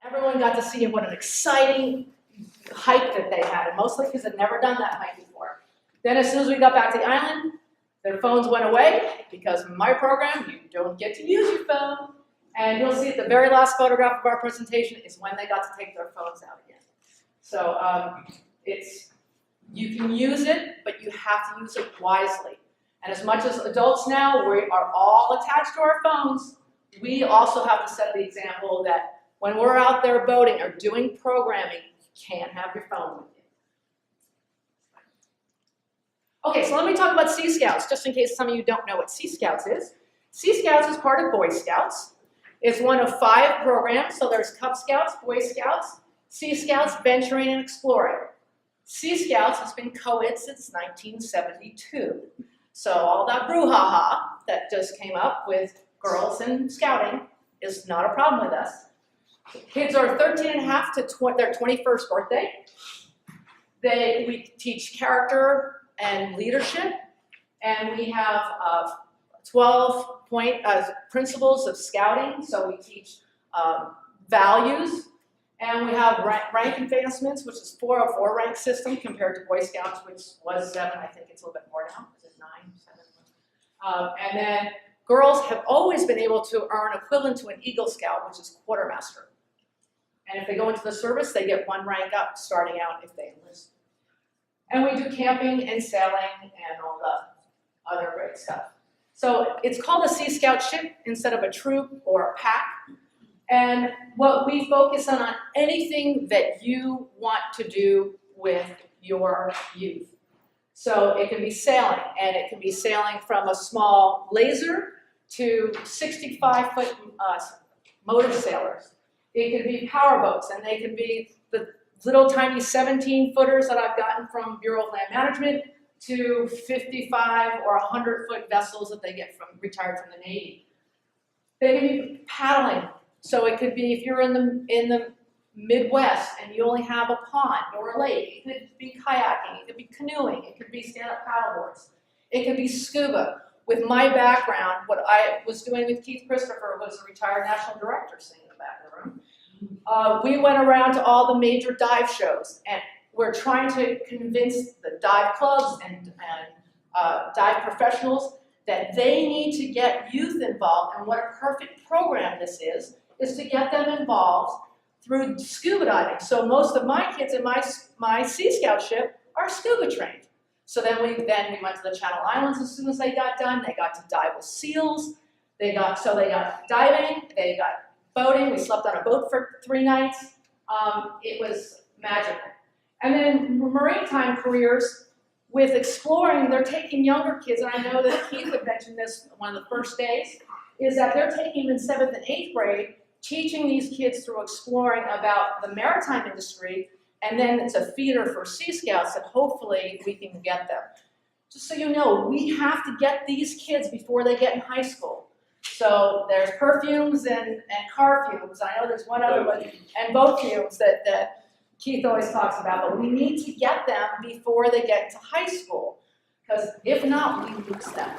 Everyone got to see what an exciting hike that they had, and mostly because they'd never done that hike before. Then as soon as we got back to the island, their phones went away, because in my program, you don't get to use your phone. And you'll see the very last photograph of our presentation is when they got to take their phones out again. So you can use it, but you have to use it wisely. And as much as adults now, we are all attached to our phones, we also have to set the example that when we're out there boating or doing programming, you can't have your phone with you. Okay, so let me talk about Sea Scouts, just in case some of you don't know what Sea Scouts is. Sea Scouts is part of Boy Scouts. It's one of 5 programs, so there's Cub Scouts, Boy Scouts, Sea Scouts, Venturing and Exploring. Sea Scouts has been co-ed since 1972. So all that brouhaha that just came up with girls and scouting is not a problem with us. Kids are 13 and a half to their 21st birthday. We teach character and leadership, and we have 12-point principles of scouting. So we teach values, and we have rank advancements, which is 404 rank system compared to Boy Scouts, which was 7. I think it's a little bit more now. Is it 9, 7? And then girls have always been able to earn equivalent to an Eagle Scout, which is quartermaster. And if they go into the service, they get 1 rank up starting out if they enlist. And we do camping and sailing and all the other great stuff. So it's called a Sea Scout ship instead of a troop or a pack. And what we focus on anything that you want to do with your youth. So it can be sailing, and it can be sailing from a small laser to 65-foot motor sailors. It can be power boats, and they can be the little tiny 17-footers that I've gotten from Bureau of Land Management to 55 or 100-foot vessels that they get from retired from the Navy. They can be paddling, so it could be if you're in the Midwest and you only have a pond or a lake. It could be kayaking, it could be canoeing, it could be stand-up paddleboards, it could be scuba. With my background, what I was doing with Keith Christopher, who was a retired national director, sitting in the back of the room. We went around to all the major dive shows, and we're trying to convince the dive clubs and dive professionals that they need to get youth involved, and what a perfect program this is to get them involved through scuba diving. So most of my kids in my Sea Scout ship are scuba trained. So then we went to the Channel Islands as soon as they got done. They got to dive with seals. They got diving. They got boating. We slept on a boat for 3 nights. It was magical. And then maritime careers with exploring, they're taking younger kids, and I know that Keith had mentioned this one of the first days, is that they're taking them in 7th and 8th grade, teaching these kids through exploring about the maritime industry, and then it's a feeder for Sea Scouts that hopefully we can get them. Just so you know, we have to get these kids before they get in high school. So there's perfumes and car fumes. I know there's one other one, and boat fumes that Keith always talks about, but we need to get them before they get into high school, because if not, we lose them.